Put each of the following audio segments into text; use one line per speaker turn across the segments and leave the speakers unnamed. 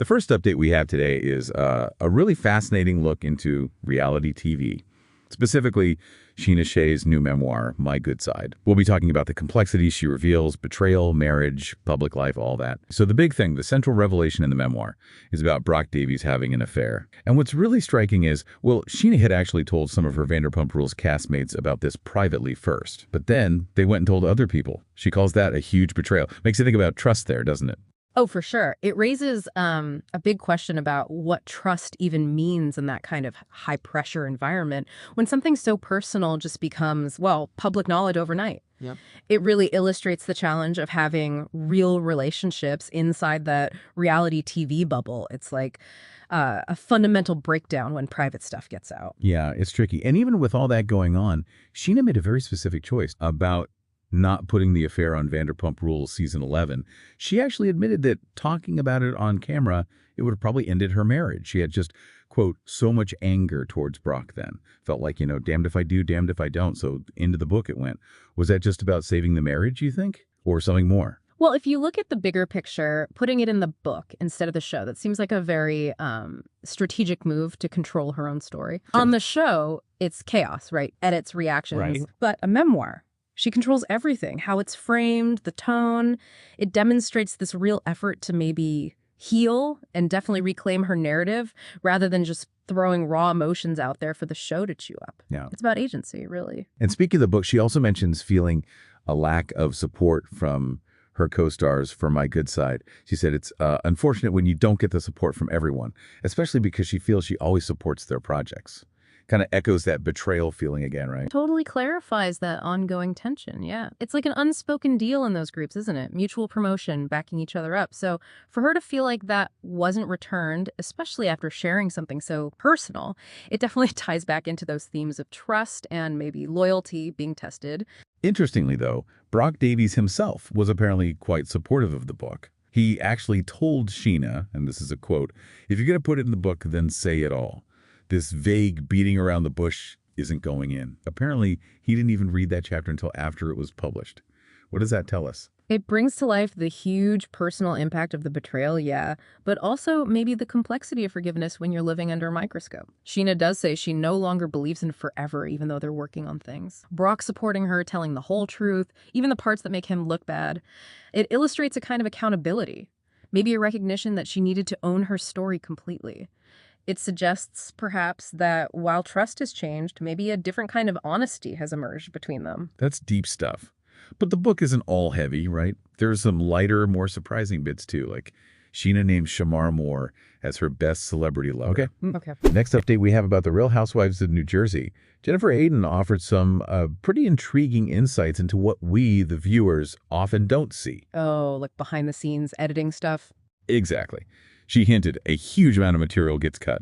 The first update we have today is a really fascinating look into reality TV, specifically Scheana Shay's new memoir, My Good Side. We'll be talking about the complexities she reveals, betrayal, marriage, public life, all that. So the big thing, the central revelation in the memoir, is about Brock Davies having an affair. And what's really striking is, well, Scheana had actually told some of her Vanderpump Rules castmates about this privately first. But then they went and told other people. She calls that a huge betrayal. Makes you think about trust there, doesn't it?
Oh, for sure. It raises a big question about what trust even means in that kind of high-pressure environment when something so personal just becomes, well, public knowledge overnight.
Yep.
It really illustrates the challenge of having real relationships inside that reality TV bubble. It's like a fundamental breakdown when private stuff gets out.
Yeah, it's tricky. And even with all that going on, Scheana made a very specific choice about not putting the affair on Vanderpump Rules season 11. She actually admitted that talking about it on camera, it would have probably ended her marriage. She had just, quote, so much anger towards Brock then. Felt like, damned if I do, damned if I don't. So into the book it went. Was that just about saving the marriage, you think? Or something more?
Well, if you look at the bigger picture, putting it in the book instead of the show, that seems like a very strategic move to control her own story. Sure. On the show, it's chaos, right? Edits, reactions.
Right.
But a memoir, she controls everything, how it's framed, the tone. It demonstrates this real effort to maybe heal and definitely reclaim her narrative rather than just throwing raw emotions out there for the show to chew up.
Yeah.
It's about agency, really.
And speaking of the book, she also mentions feeling a lack of support from her co-stars for My Good Side. She said it's unfortunate when you don't get the support from everyone, especially because she feels she always supports their projects. Kind of echoes that betrayal feeling again, right?
Totally clarifies that ongoing tension, yeah. It's like an unspoken deal in those groups, isn't it? Mutual promotion, backing each other up. So for her to feel like that wasn't returned, especially after sharing something so personal, it definitely ties back into those themes of trust and maybe loyalty being tested.
Interestingly, though, Brock Davies himself was apparently quite supportive of the book. He actually told Scheana, and this is a quote, "If you're going to put it in the book, then say it all. This vague beating around the bush isn't going in." Apparently, he didn't even read that chapter until after it was published. What does that tell us?
It brings to life the huge personal impact of the betrayal, yeah, but also maybe the complexity of forgiveness when you're living under a microscope. Scheana does say she no longer believes in forever, even though they're working on things. Brock supporting her, telling the whole truth, even the parts that make him look bad. It illustrates a kind of accountability, maybe a recognition that she needed to own her story completely. It suggests, perhaps, that while trust has changed, maybe a different kind of honesty has emerged between them.
That's deep stuff. But the book isn't all heavy, right? There's some lighter, more surprising bits, too, like Scheana named Shamar Moore as her best celebrity lover.
Okay.
Next update we have about the Real Housewives of New Jersey. Jennifer Aydin offered some pretty intriguing insights into what we, the viewers, often don't see.
Oh, like behind-the-scenes editing stuff?
Exactly. She hinted a huge amount of material gets cut.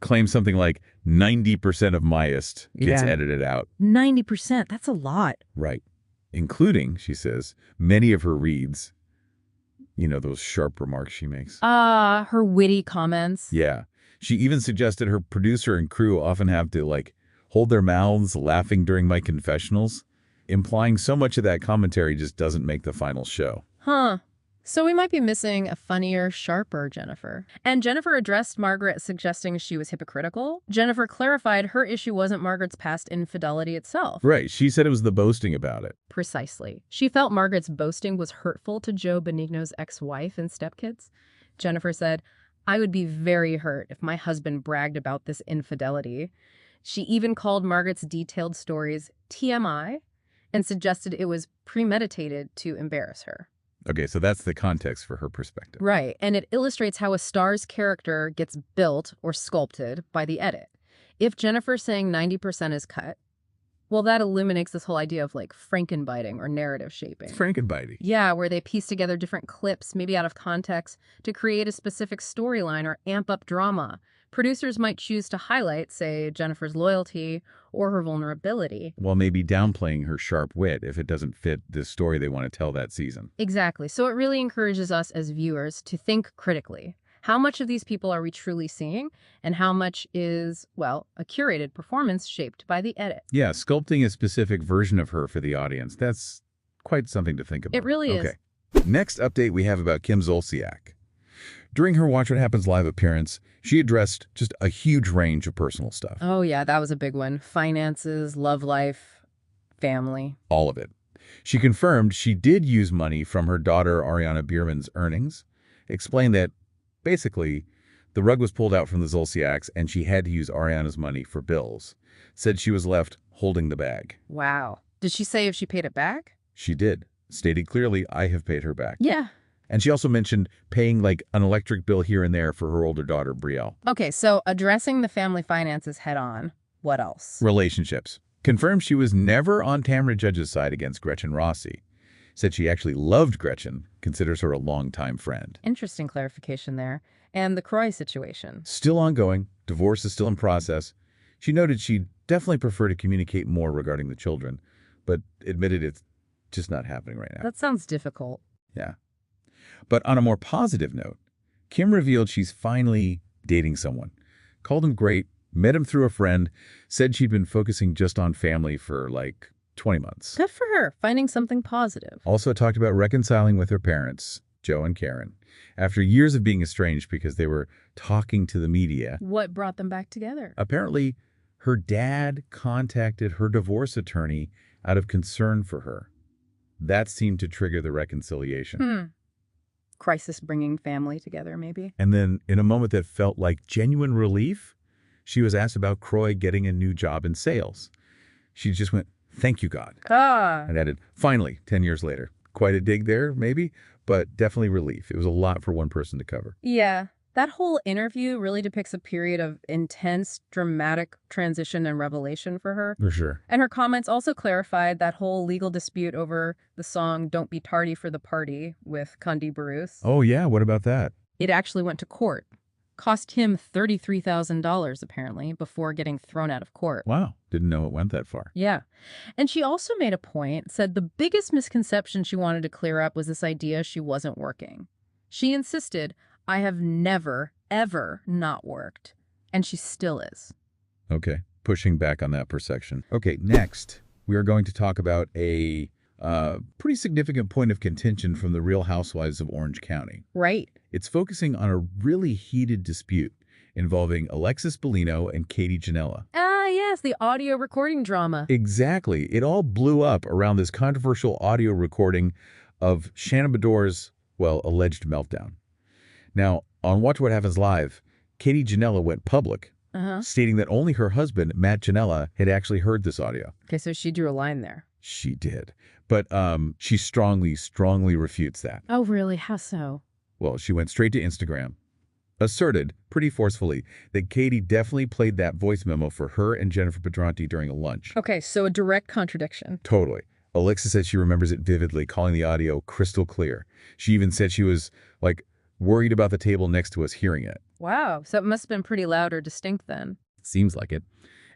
Claims something like 90% of Myest gets edited out.
90%, that's a lot.
Right. Including, she says, many of her reads. Those sharp remarks she makes.
Her witty comments.
Yeah. She even suggested her producer and crew often have to, hold their mouths laughing during my confessionals, implying so much of that commentary just doesn't make the final show.
Huh. So we might be missing a funnier, sharper Jennifer. And Jennifer addressed Margaret, suggesting she was hypocritical. Jennifer clarified her issue wasn't Margaret's past infidelity itself.
Right. She said it was the boasting about it.
Precisely. She felt Margaret's boasting was hurtful to Joe Benigno's ex-wife and stepkids. Jennifer said, "I would be very hurt if my husband bragged about this infidelity." She even called Margaret's detailed stories TMI and suggested it was premeditated to embarrass her.
Okay, so that's the context for her perspective.
Right, and it illustrates how a star's character gets built or sculpted by the edit. If Jennifer's saying 90% is cut, well, that eliminates this whole idea of Frankenbiting or narrative shaping.
Frankenbiting.
Yeah, where they piece together different clips, maybe out of context, to create a specific storyline or amp up drama. Producers might choose to highlight, say, Jennifer's loyalty or her vulnerability.
While maybe downplaying her sharp wit if it doesn't fit the story they want to tell that season.
Exactly. So it really encourages us as viewers to think critically. How much of these people are we truly seeing? And how much is, well, a curated performance shaped by the edit?
Yeah, sculpting a specific version of her for the audience. That's quite something to think about.
It really is.
Next update we have about Kim Zolciak. During her Watch What Happens Live appearance, she addressed just a huge range of personal stuff.
Oh, yeah, that was a big one. Finances, love life, family.
All of it. She confirmed she did use money from her daughter Ariana Bierman's earnings, explained that, basically, the rug was pulled out from the Zolciaks and she had to use Ariana's money for bills. Said she was left holding the bag.
Wow. Did she say if she paid it back?
She did. Stated clearly, I have paid her back.
Yeah.
And she also mentioned paying like an electric bill here and there for her older daughter, Brielle.
Okay, so addressing the family finances head on. What else?
Relationships. Confirmed she was never on Tamra Judge's side against Gretchen Rossi. Said she actually loved Gretchen, considers her a longtime friend.
Interesting clarification there. And the Croy situation.
Still ongoing. Divorce is still in process. She noted she'd definitely prefer to communicate more regarding the children, but admitted it's just not happening right now.
That sounds difficult.
Yeah. But on a more positive note, Kim revealed she's finally dating someone. Called him great, met him through a friend, said she'd been focusing just on family for like 20 months.
Good for her, finding something positive.
Also talked about reconciling with her parents, Joe and Karen, after years of being estranged because they were talking to the media.
What brought them back together?
Apparently, her dad contacted her divorce attorney out of concern for her. That seemed to trigger the reconciliation.
Crisis bringing family together, maybe?
And then, in a moment that felt like genuine relief, she was asked about Croy getting a new job in sales. She just went, "Thank you, God." And added, "Finally," 10 years later. Quite a dig there, maybe, but definitely relief. It was a lot for one person to cover.
Yeah. That whole interview really depicts a period of intense, dramatic transition and revelation for her.
For sure.
And her comments also clarified that whole legal dispute over the song Don't Be Tardy for the Party with Condi Bruce.
Oh, yeah. What about that?
It actually went to court. Cost him $33,000, apparently, before getting thrown out of court.
Wow. Didn't know it went that far.
Yeah. And she also made a point, said the biggest misconception she wanted to clear up was this idea she wasn't working. She insisted, "I have never, ever not worked." And she still is.
Okay. Pushing back on that perception. Okay. Next, we are going to talk about a pretty significant point of contention from the Real Housewives of Orange County.
Right.
It's focusing on a really heated dispute involving Alexis Bellino and Katie Ginella.
Ah, yes, the audio recording drama.
Exactly. It all blew up around this controversial audio recording of Shannon Beador's, well, alleged meltdown. Now, on Watch What Happens Live, Katie Ginella went public, stating that only her husband, Matt Ginella, had actually heard this audio.
Okay, so she drew a line there.
She did. But she strongly refutes that.
Oh, really? How so?
Well, she went straight to Instagram, asserted pretty forcefully that Katie definitely played that voice memo for her and Jennifer Pedranti during a lunch.
Okay, so a direct contradiction.
Totally. Alexa said she remembers it vividly, calling the audio crystal clear. She even said she was, like, worried about the table next to us hearing it.
Wow, so it must have been pretty loud or distinct then.
Seems like it.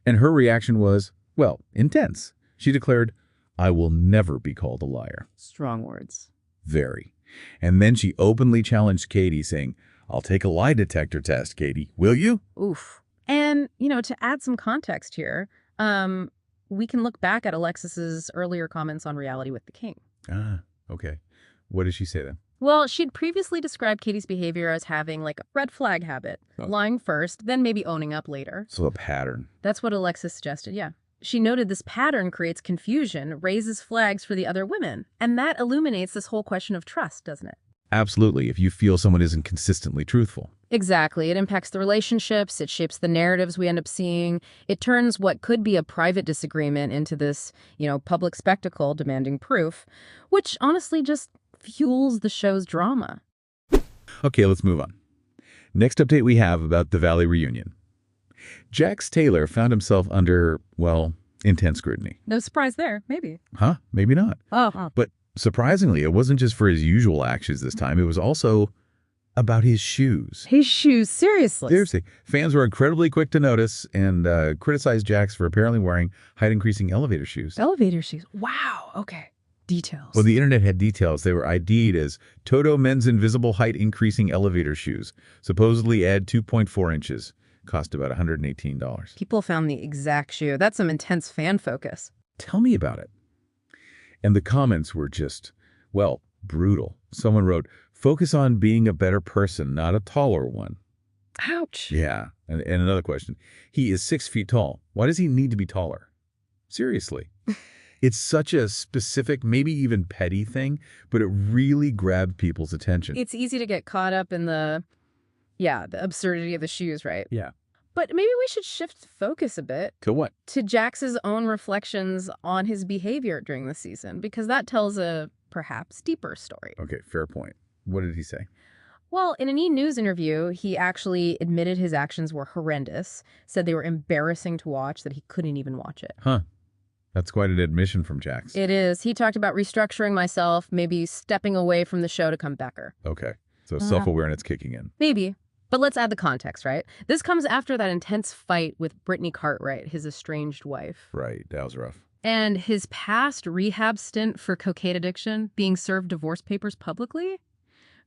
And her reaction was, well, intense. She declared, "I will never be called a liar."
Strong words.
Very. And then she openly challenged Katie, saying, "I'll take a lie detector test, Katie. Will you?"
Oof. And, to add some context here, we can look back at Alexis's earlier comments on Reality with the King.
Ah, okay. What did she say then?
Well, she'd previously described Katie's behavior as having like a red flag habit, lying first, then maybe owning up later.
So a pattern.
That's what Alexis suggested, yeah. She noted this pattern creates confusion, raises flags for the other women, and that illuminates this whole question of trust, doesn't it?
Absolutely, if you feel someone isn't consistently truthful.
Exactly. It impacts the relationships, it shapes the narratives we end up seeing. It turns what could be a private disagreement into this, public spectacle demanding proof, which honestly just fuels the show's drama.
Okay, let's move on. Next update we have about the Valley reunion. Jax Taylor found himself under, well, intense scrutiny.
No surprise there, maybe.
Huh? Maybe not.
Oh.
But surprisingly, it wasn't just for his usual actions this time. It was also about his shoes.
His shoes, seriously?
Seriously. Fans were incredibly quick to notice and criticized Jax for apparently wearing height-increasing elevator shoes.
Elevator shoes. Wow. Okay. Details.
Well, the internet had details. They were ID'd as Toto Men's Invisible Height-Increasing Elevator Shoes. Supposedly add 2.4 inches. Cost about $118.
People found the exact shoe. That's some intense fan focus.
Tell me about it. And the comments were just, well, brutal. Someone wrote, Focus on being a better person, not a taller one.
Ouch.
Yeah. And another question. He is 6 feet tall. Why does he need to be taller? Seriously. It's such a specific, maybe even petty thing, but it really grabbed people's attention.
It's easy to get caught up in the absurdity of the shoes, right?
Yeah.
But maybe we should shift focus a bit.
To what?
To Jax's own reflections on his behavior during the season, because that tells a perhaps deeper story.
Okay, fair point. What did he say?
Well, in an E! News interview, he actually admitted his actions were horrendous, said they were embarrassing to watch, that he couldn't even watch it.
Huh. That's quite an admission from Jax.
It is. He talked about restructuring myself, maybe stepping away from the show to come backer.
Okay. So self-awareness kicking in.
Maybe. But let's add the context, right? This comes after that intense fight with Brittany Cartwright, his estranged wife.
Right. That was rough.
And his past rehab stint for cocaine addiction, being served divorce papers publicly.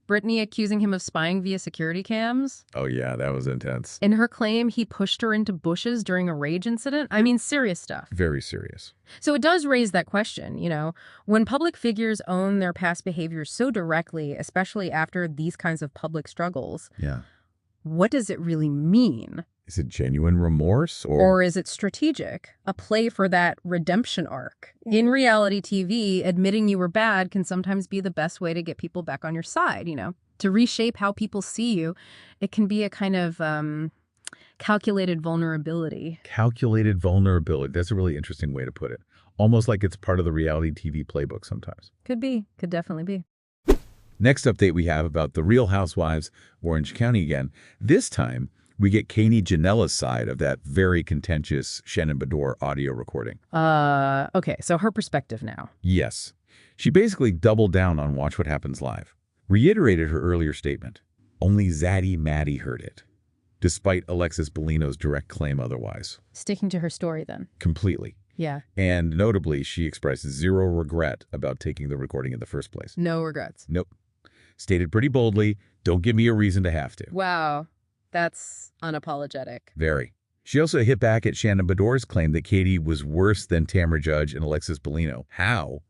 Brittany accusing him of spying via security cams.
Oh, yeah. That was intense.
And her claim he pushed her into bushes during a rage incident. I mean, serious stuff.
Very serious.
So it does raise that question, when public figures own their past behaviors so directly, especially after these kinds of public struggles.
Yeah.
What does it really mean?
Is it genuine remorse
Or is it strategic? A play for that redemption arc? In reality TV, admitting you were bad can sometimes be the best way to get people back on your side, To reshape how people see you, it can be a kind of calculated vulnerability.
Calculated vulnerability. That's a really interesting way to put it. Almost like it's part of the reality TV playbook sometimes.
Could be. Could definitely be.
Next update we have about the Real Housewives, Orange County again. This time, we get Katie Ginella's side of that very contentious Shannon Bedore audio recording.
Okay, so her perspective now.
Yes. She basically doubled down on Watch What Happens Live. Reiterated her earlier statement. Only Zaddy Maddie heard it, despite Alexis Bellino's direct claim otherwise.
Sticking to her story then.
Completely.
Yeah.
And notably, she expressed zero regret about taking the recording in the first place.
No regrets.
Nope. Stated pretty boldly, don't give me a reason to have to.
Wow. That's unapologetic.
Very. She also hit back at Shannon Bedore's claim that Katie was worse than Tamra Judge and Alexis Bellino. How?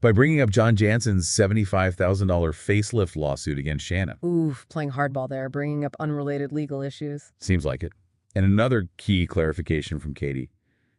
By bringing up John Jansen's $75,000 facelift lawsuit against Shannon.
Oof, playing hardball there, bringing up unrelated legal issues.
Seems like it. And another key clarification from Katie.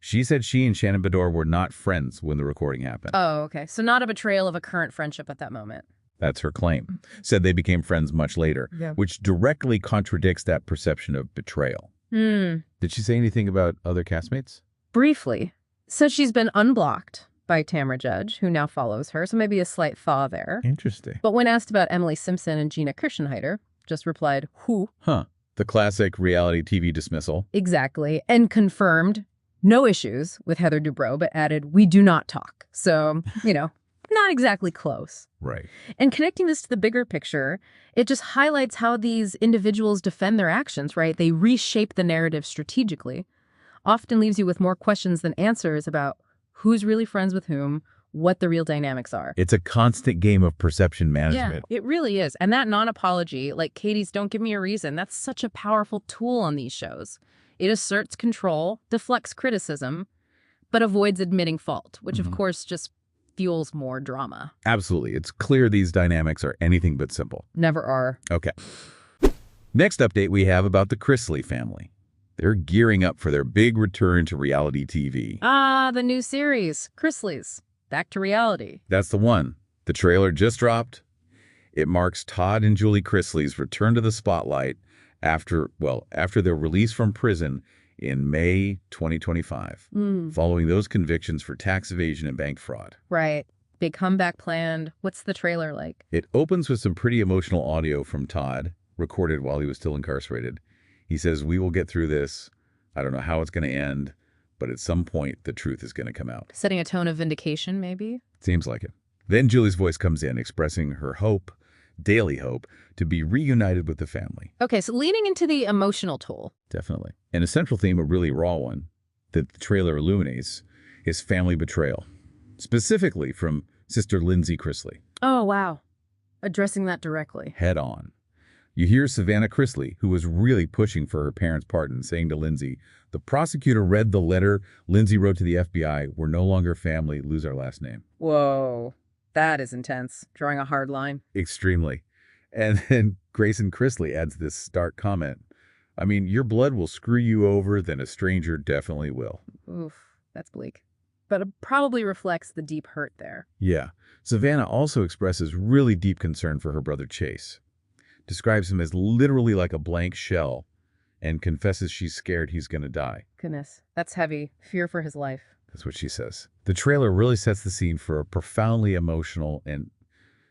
She said she and Shannon Bedore were not friends when the recording happened.
Oh, okay. So not a betrayal of a current friendship at that moment.
That's her claim. Said they became friends much later, which directly contradicts that perception of betrayal. Did she say anything about other castmates?
Briefly. So she's been unblocked by Tamra Judge, who now follows her, so maybe a slight thaw there.
Interesting.
But when asked about Emily Simpson and Gina Kirschenheiter, just replied, who?
Huh. The classic reality TV dismissal.
Exactly. And confirmed no issues with Heather Dubrow, but added, we do not talk. So, not exactly close.
Right.
And connecting this to the bigger picture, it just highlights how these individuals defend their actions, right? They reshape the narrative strategically. Often leaves you with more questions than answers about who's really friends with whom, what the real dynamics are.
It's a constant game of perception management.
Yeah, it really is. And that non-apology, like Katie's don't give me a reason, that's such a powerful tool on these shows. It asserts control, deflects criticism, but avoids admitting fault, which of course just fuels more drama.
Absolutely. It's clear these dynamics are anything but simple.
Never are.
Okay. Next update we have about the Chrisley family. They're gearing up for their big return to reality TV.
Ah, the new series, Chrisleys. Back to reality.
That's the one. The trailer just dropped. It marks Todd and Julie Chrisley's return to the spotlight after their release from prison in May 2025, following those convictions for tax evasion and bank fraud.
Right. Big comeback planned. What's the trailer like?
It opens with some pretty emotional audio from Todd, recorded while he was still incarcerated. He says, we will get through this. I don't know how it's going to end, but at some point, the truth is going to come out.
Setting a tone of vindication, maybe?
Seems like it. Then Julie's voice comes in, expressing her hope, daily hope, to be reunited with the family.
Okay, so leaning into the emotional toll.
Definitely. And a central theme, a really raw one, that the trailer illuminates, is family betrayal. Specifically from sister Lindsay Chrisley.
Oh, wow. Addressing that directly.
Head on. You hear Savannah Chrisley, who was really pushing for her parents' pardon, saying to Lindsay, the prosecutor read the letter Lindsay wrote to the FBI, we're no longer family, lose our last name.
Whoa. That is intense. Drawing a hard line.
Extremely. And then Grayson Chrisley adds this stark comment. I mean, your blood will screw you over, then a stranger definitely will.
Oof, that's bleak. But it probably reflects the deep hurt there.
Yeah. Savannah also expresses really deep concern for her brother Chase. Describes him as literally like a blank shell and confesses she's scared he's going to die.
Goodness, that's heavy. Fear for his life.
That's what she says. The trailer really sets the scene for a profoundly emotional and,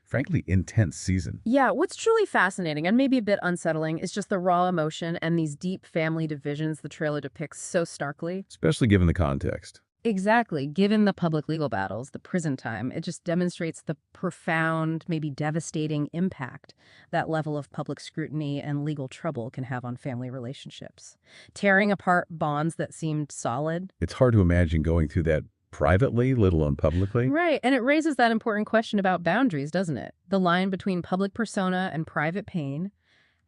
frankly, intense season.
Yeah, what's truly fascinating and maybe a bit unsettling is just the raw emotion and these deep family divisions the trailer depicts so starkly.
Especially given the context.
Exactly. Given the public legal battles, the prison time, it just demonstrates the profound, maybe devastating impact that level of public scrutiny and legal trouble can have on family relationships. Tearing apart bonds that seemed solid.
It's hard to imagine going through that privately, let alone publicly.
Right. And it raises that important question about boundaries, doesn't it? The line between public persona and private pain.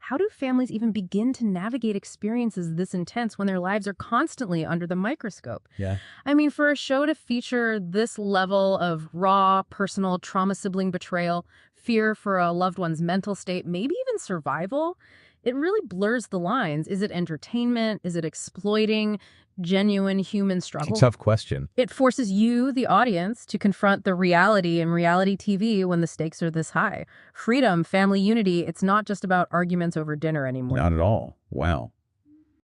How do families even begin to navigate experiences this intense when their lives are constantly under the microscope?
Yeah.
I mean, for a show to feature this level of raw, personal trauma sibling betrayal, fear for a loved one's mental state, maybe even survival, it really blurs the lines. Is it entertainment? Is it exploiting genuine human struggle?
It's a tough question.
It forces you, the audience, to confront the reality in reality TV when the stakes are this high. Freedom, family unity, it's not just about arguments over dinner anymore.
Not at all. Wow.